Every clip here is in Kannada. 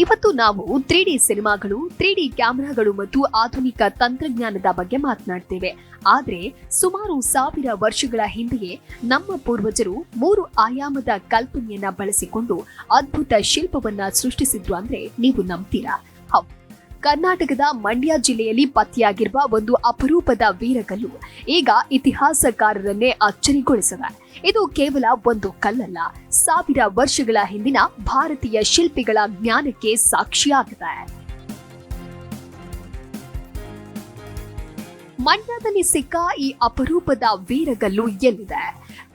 ಇವತ್ತು ನಾವು 3D ಸಿನಿಮಾಗಳು, 3D ಕ್ಯಾಮೆರಾಗಳು ಮತ್ತು ಆಧುನಿಕ ತಂತ್ರಜ್ಞಾನದ ಬಗ್ಗೆ ಮಾತನಾಡ್ತೇವೆ. ಆದ್ರೆ ಸುಮಾರು 1000 ವರ್ಷಗಳ ಹಿಂದೆಯೇ ನಮ್ಮ ಪೂರ್ವಜರು 3 ಆಯಾಮದ ಕಲ್ಪನೆಯನ್ನ ಬಳಸಿಕೊಂಡು ಅದ್ಭುತ ಶಿಲ್ಪವನ್ನ ಸೃಷ್ಟಿಸಿದ್ರು ಅಂದ್ರೆ ನೀವು ನಂಬ್ತೀರಾ? ಹೌದು. ಕರ್ನಾಟಕದ ಮಂಡ್ಯ ಜಿಲ್ಲೆಯಲ್ಲಿ ಪತ್ತೆಯಾಗಿರುವ ಒಂದು ಅಪರೂಪದ ವೀರಗಲ್ಲು ಈಗ ಇತಿಹಾಸಕಾರರನ್ನೇ ಅಚ್ಚರಿಗೊಳಿಸಿದೆ. ಇದು ಕೇವಲ ಒಂದು ಕಲ್ಲಲ್ಲ, 1000 ವರ್ಷಗಳ ಹಿಂದಿನ ಭಾರತೀಯ ಶಿಲ್ಪಿಗಳ ಜ್ಞಾನಕ್ಕೆ ಸಾಕ್ಷಿಯಾಗಿದೆ. ಮಂಡ್ಯದಲ್ಲಿ ಸಿಕ್ಕ ಈ ಅಪರೂಪದ ವೀರಗಲ್ಲು ಎಲ್ಲಿದೆ?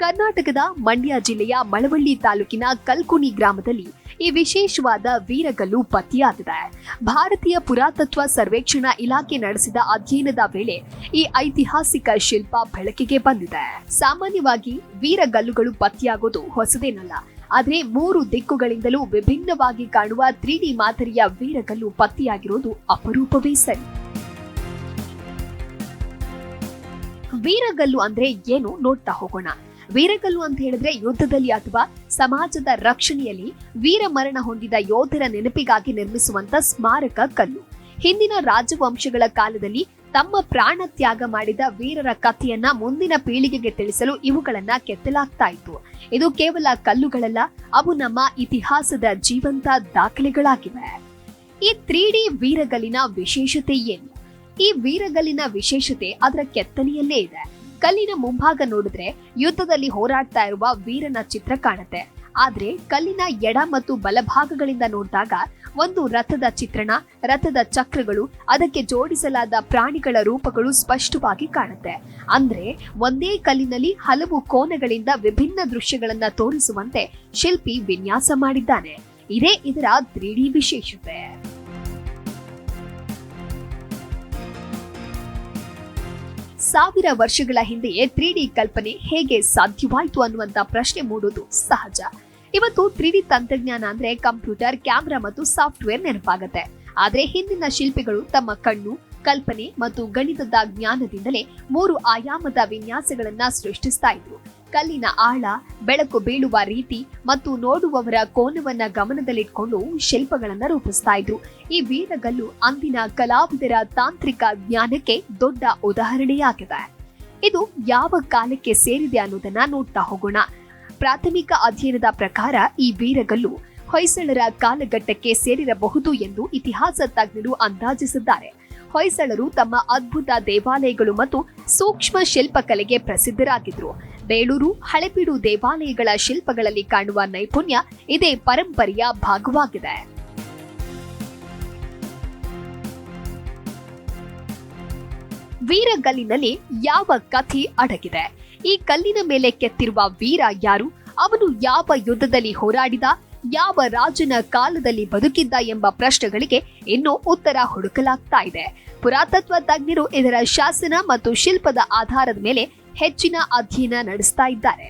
ಕರ್ನಾಟಕದ ಮಂಡ್ಯ ಜಿಲ್ಲೆಯ ಮಳವಳ್ಳಿ ತಾಲೂಕಿನ ಕಲ್ಕುನಿ ಗ್ರಾಮದಲ್ಲಿ ಈ ವಿಶೇಷವಾದ ವೀರಗಲ್ಲು ಪತ್ತೆಯಾಗಿದೆ. ಭಾರತೀಯ ಪುರಾತತ್ವ ಸರ್ವೇಕ್ಷಣಾ ಇಲಾಖೆ ನಡೆಸಿದ ಅಧ್ಯಯನದ ವೇಳೆ ಈ ಐತಿಹಾಸಿಕ ಶಿಲ್ಪ ಬೆಳಕಿಗೆ ಬಂದಿದೆ. ಸಾಮಾನ್ಯವಾಗಿ ವೀರಗಲ್ಲುಗಳು ಪತ್ತೆಯಾಗೋದು ಹೊಸದೇನಲ್ಲ. ಆದ್ರೆ 3 ದಿಕ್ಕುಗಳಿಂದಲೂ ವಿಭಿನ್ನವಾಗಿ ಕಾಣುವ 3D ಮಾದರಿಯ ವೀರಗಲ್ಲು ಪತ್ತೆಯಾಗಿರೋದು ಅಪರೂಪವೇ ಸರಿ. ವೀರಗಲ್ಲು ಅಂದ್ರೆ ಏನು ನೋಡ್ತಾ ಹೋಗೋಣ. ವೀರಗಲ್ಲು ಅಂತ ಹೇಳಿದ್ರೆ ಯುದ್ಧದಲ್ಲಿ ಅಥವಾ ಸಮಾಜದ ರಕ್ಷಣೆಯಲ್ಲಿ ವೀರ ಮರಣ ಹೊಂದಿದ ಯೋಧರ ನೆನಪಿಗಾಗಿ ನಿರ್ಮಿಸುವಂತ ಸ್ಮಾರಕ ಕಲ್ಲು. ಹಿಂದಿನ ರಾಜವಂಶಗಳ ಕಾಲದಲ್ಲಿ ತಮ್ಮ ಪ್ರಾಣ ತ್ಯಾಗ ಮಾಡಿದ ವೀರರ ಕಥೆಯನ್ನ ಮುಂದಿನ ಪೀಳಿಗೆಗೆ ತಿಳಿಸಲು ಇವುಗಳನ್ನ ಕೆತ್ತಲಾಗ್ತಾ ಇತ್ತು. ಇದು ಕೇವಲ ಕಲ್ಲುಗಳಲ್ಲ, ಅವು ನಮ್ಮ ಇತಿಹಾಸದ ಜೀವಂತ ದಾಖಲೆಗಳಾಗಿವೆ. ಈ 3D ವೀರಗಲ್ಲಿನ ವಿಶೇಷತೆ ಏನು? ಈ ವೀರಗಲ್ಲಿನ ವಿಶೇಷತೆ ಅದರ ಕೆತ್ತನೆಯಲ್ಲೇ ಇದೆ. ಕಲ್ಲಿನ ಮುಂಭಾಗ ನೋಡಿದ್ರೆ ಯುದ್ಧದಲ್ಲಿ ಹೋರಾಡ್ತಾ ಇರುವ ವೀರನ ಚಿತ್ರ ಕಾಣುತ್ತೆ. ಆದ್ರೆ ಕಲ್ಲಿನ ಎಡ ಮತ್ತು ಬಲಭಾಗಗಳಿಂದ ನೋಡಿದಾಗ ಒಂದು ರಥದ ಚಿತ್ರಣ, ರಥದ ಚಕ್ರಗಳು, ಅದಕ್ಕೆ ಜೋಡಿಸಲಾದ ಪ್ರಾಣಿಗಳ ರೂಪಗಳು ಸ್ಪಷ್ಟವಾಗಿ ಕಾಣುತ್ತೆ. ಅಂದ್ರೆ ಒಂದೇ ಕಲ್ಲಿನಲ್ಲಿ ಹಲವು ಕೋನಗಳಿಂದ ವಿಭಿನ್ನ ದೃಶ್ಯಗಳನ್ನ ತೋರಿಸುವಂತೆ ಶಿಲ್ಪಿ ವಿನ್ಯಾಸ ಮಾಡಿದ್ದಾನೆ. ಇದೇ ಇದರ 3D ವಿಶೇಷತೆ. ಸಾವಿರ ವರ್ಷಗಳ ಹಿಂದೆಯೇ 3D ಕಲ್ಪನೆ ಹೇಗೆ ಸಾಧ್ಯವಾಯಿತು ಅನ್ನುವಂತ ಪ್ರಶ್ನೆ ಮೂಡೋದು ಸಹಜ. ಇವತ್ತು 3D ತಂತ್ರಜ್ಞಾನ ಅಂದ್ರೆ ಕಂಪ್ಯೂಟರ್, ಕ್ಯಾಮೆರಾ ಮತ್ತು ಸಾಫ್ಟ್ವೇರ್ ನೆನಪಾಗತ್ತೆ. ಆದ್ರೆ ಹಿಂದಿನ ಶಿಲ್ಪಿಗಳು ತಮ್ಮ ಕಣ್ಣು, ಕಲ್ಪನೆ ಮತ್ತು ಗಣಿತದ ಜ್ಞಾನದಿಂದಲೇ 3 ಆಯಾಮದ ವಿನ್ಯಾಸಗಳನ್ನ ಸೃಷ್ಟಿಸ್ತಾ ಇದ್ರು. ಕಲ್ಲಿನ ಆಳ, ಬೆಳಕು ಬೀಳುವ ರೀತಿ ಮತ್ತು ನೋಡುವವರ ಕೋನವನ್ನ ಗಮನದಲ್ಲಿಟ್ಕೊಂಡು ಶಿಲ್ಪಗಳನ್ನ ರೂಪಿಸ್ತಾ ಇದ್ರು. ಈ ವೀರಗಲ್ಲು ಅಂದಿನ ಕಲಾವಿದರ ತಾಂತ್ರಿಕ ಜ್ಞಾನಕ್ಕೆ ದೊಡ್ಡ ಉದಾಹರಣೆಯಾಗಿದೆ. ಇದು ಯಾವ ಕಾಲಕ್ಕೆ ಸೇರಿದೆ ಅನ್ನೋದನ್ನ ನೋಡ್ತಾ ಹೋಗೋಣ. ಪ್ರಾಥಮಿಕ ಅಧ್ಯಯನದ ಪ್ರಕಾರ ಈ ವೀರಗಲ್ಲು ಹೊಯ್ಸಳರ ಕಾಲಘಟ್ಟಕ್ಕೆ ಸೇರಿರಬಹುದು ಎಂದು ಇತಿಹಾಸ ತಜ್ಞರು ಅಂದಾಜಿಸಿದ್ದಾರೆ. ಹೊಯ್ಸಳರು ತಮ್ಮ ಅದ್ಭುತ ದೇವಾಲಯಗಳು ಮತ್ತು ಸೂಕ್ಷ್ಮ ಶಿಲ್ಪಕಲೆಗೆ ಪ್ರಸಿದ್ಧರಾಗಿದ್ರು. ಬೇಳೂರು, ಹಳೆಬೀಡು ದೇವಾಲಯಗಳ ಶಿಲ್ಪಗಳಲ್ಲಿ ಕಾಣುವ ನೈಪುಣ್ಯ ಇದೇ ಪರಂಪರೆಯ ಭಾಗವಾಗಿದೆ. ವೀರಗಲ್ಲಿನಲ್ಲಿ ಯಾವ ಕಥೆ ಅಡಗಿದೆ? ಈ ಕಲ್ಲಿನ ಮೇಲೆ ಕೆತ್ತಿರುವ ವೀರ ಯಾರು? ಅವನು ಯಾವ ಯುದ್ಧದಲ್ಲಿ ಹೋರಾಡಿದ? ಯಾವ ರಾಜನ ಕಾಲದಲ್ಲಿ ಬದುಕಿದ್ದ ಎಂಬ ಪ್ರಶ್ನೆಗಳಿಗೆ ಇನ್ನೂ ಉತ್ತರ ಹುಡುಕಲಾಗ್ತಾ ಇದೆ. ಪುರಾತತ್ವ ತಜ್ಞರು ಇದರ ಶಾಸನ ಮತ್ತು ಶಿಲ್ಪದ ಆಧಾರದ ಮೇಲೆ ಹೆಚ್ಚಿನ ಅಧ್ಯಯನ ನಡೆಸ್ತಾ ಇದ್ದಾರೆ.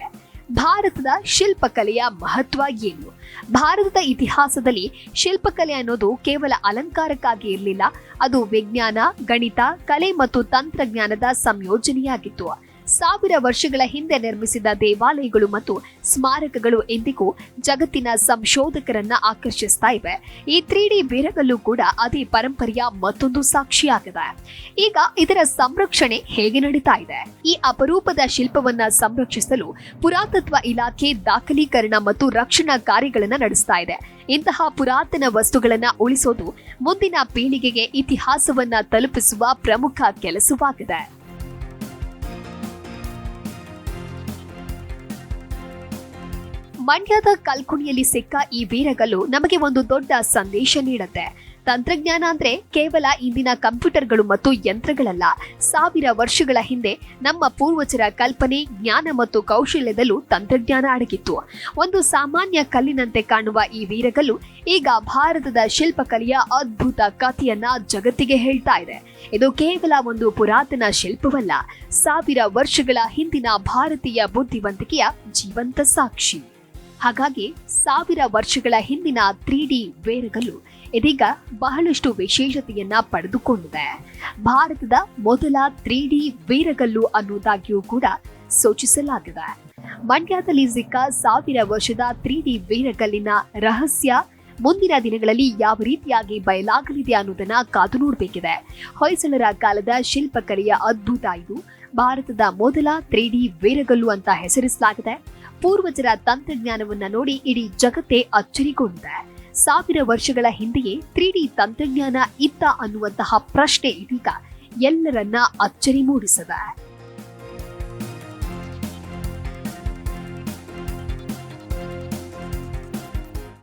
ಭಾರತದ ಶಿಲ್ಪಕಲೆಯ ಮಹತ್ವ ಏನು? ಭಾರತದ ಇತಿಹಾಸದಲ್ಲಿ ಶಿಲ್ಪಕಲೆ ಅನ್ನೋದು ಕೇವಲ ಅಲಂಕಾರಕ್ಕಾಗಿ ಇರಲಿಲ್ಲ. ಅದು ವಿಜ್ಞಾನ, ಗಣಿತ, ಕಲೆ ಮತ್ತು ತಂತ್ರಜ್ಞಾನದ ಸಂಯೋಜನೆಯಾಗಿತ್ತು. 1000 ವರ್ಷಗಳ ಹಿಂದೆ ನಿರ್ಮಿಸಿದ ದೇವಾಲಯಗಳು ಮತ್ತು ಸ್ಮಾರಕಗಳು ಇಂದಿಗೂ ಜಗತ್ತಿನ ಸಂಶೋಧಕರನ್ನ ಆಕರ್ಷಿಸ್ತಾ ಇವೆ. ಈ 3D ವೀರಗಲ್ಲು ಕೂಡ ಅದೇ ಪರಂಪರೆಯ ಮತ್ತೊಂದು ಸಾಕ್ಷಿಯಾಗಿದೆ. ಈಗ ಇದರ ಸಂರಕ್ಷಣೆ ಹೇಗೆ ನಡೀತಾ ಇದೆ? ಈ ಅಪರೂಪದ ಶಿಲ್ಪವನ್ನ ಸಂರಕ್ಷಿಸಲು ಪುರಾತತ್ವ ಇಲಾಖೆ ದಾಖಲೀಕರಣ ಮತ್ತು ರಕ್ಷಣಾ ಕಾರ್ಯಗಳನ್ನ ನಡೆಸ್ತಾ ಇದೆ. ಇಂತಹ ಪುರಾತನ ವಸ್ತುಗಳನ್ನ ಉಳಿಸೋದು ಮುಂದಿನ ಪೀಳಿಗೆಗೆ ಇತಿಹಾಸವನ್ನ ತಲುಪಿಸುವ ಪ್ರಮುಖ ಕೆಲಸವಾಗಿದೆ. ಮಂಡ್ಯದ ಕಲ್ಕುಣಿಯಲ್ಲಿ ಸಿಕ್ಕ ಈ ವೀರಗಲ್ಲು ನಮಗೆ ಒಂದು ದೊಡ್ಡ ಸಂದೇಶ ನೀಡುತ್ತೆ. ತಂತ್ರಜ್ಞಾನ ಅಂದ್ರೆ ಕೇವಲ ಇಂದಿನ ಕಂಪ್ಯೂಟರ್ಗಳು ಮತ್ತು ಯಂತ್ರಗಳಲ್ಲ. 1000 ವರ್ಷಗಳ ಹಿಂದೆ ನಮ್ಮ ಪೂರ್ವಜರ ಕಲ್ಪನೆ, ಜ್ಞಾನ ಮತ್ತು ಕೌಶಲ್ಯದಲ್ಲೂ ತಂತ್ರಜ್ಞಾನ ಅಡಗಿತ್ತು. ಒಂದು ಸಾಮಾನ್ಯ ಕಲ್ಲಿನಂತೆ ಕಾಣುವ ಈ ವೀರಗಲ್ಲು ಈಗ ಭಾರತದ ಶಿಲ್ಪಕಲೆಯ ಅದ್ಭುತ ಕಥೆಯನ್ನ ಜಗತ್ತಿಗೆ ಹೇಳ್ತಾ ಇದೆ. ಇದು ಕೇವಲ ಒಂದು ಪುರಾತನ ಶಿಲ್ಪವಲ್ಲ, 1000 ವರ್ಷಗಳ ಹಿಂದಿನ ಭಾರತೀಯ ಬುದ್ಧಿವಂತಿಕೆಯ ಜೀವಂತ ಸಾಕ್ಷಿ. ಹಾಗಾಗಿ 1000 ವರ್ಷಗಳ ಹಿಂದಿನ 3D ವೀರಗಲ್ಲು ಇದೀಗ ಬಹಳಷ್ಟು ವಿಶೇಷತೆಯನ್ನ ಪಡೆದುಕೊಂಡಿದೆ. ಭಾರತದ ಮೊದಲ 3D ವೀರಗಲ್ಲು ಅನ್ನುವುದಾಗಿಯೂ ಕೂಡ ಸೂಚಿಸಲಾಗಿದೆ. ಮಂಡ್ಯದಲ್ಲಿ ಸಿಕ್ಕ 1000 ವರ್ಷದ 3D ವೀರಗಲ್ಲಿನ ರಹಸ್ಯ, ಮುಂದಿನ ದಿನಗಳಲ್ಲಿ ಯಾವ ರೀತಿಯಾಗಿ ಬಯಲಾಗಲಿದೆ ಅನ್ನೋದನ್ನ ಕಾದು ನೋಡಬೇಕಿದೆ. ಹೊಯ್ಸಳರ ಕಾಲದ ಶಿಲ್ಪಕಲೆಯ ಅದ್ಭುತ ಇದು. ಭಾರತದ ಮೊದಲ 3D ವೀರಗಲ್ಲು ಅಂತ ಹೆಸರಿಸಲಾಗಿದೆ. ಪೂರ್ವಜರ ತಂತ್ರಜ್ಞಾನವನ್ನ ನೋಡಿ ಇಡೀ ಜಗತ್ತೇ ಅಚ್ಚರಿಗೊಂಡಿದೆ. 1000 ವರ್ಷಗಳ ಹಿಂದೆಯೇ 3D ತಂತ್ರಜ್ಞಾನ ಇತ್ತ ಅನ್ನುವಂತಹ ಪ್ರಶ್ನೆ ಇದೀಗ ಎಲ್ಲರನ್ನ ಅಚ್ಚರಿ ಮೂಡಿಸಿದೆ.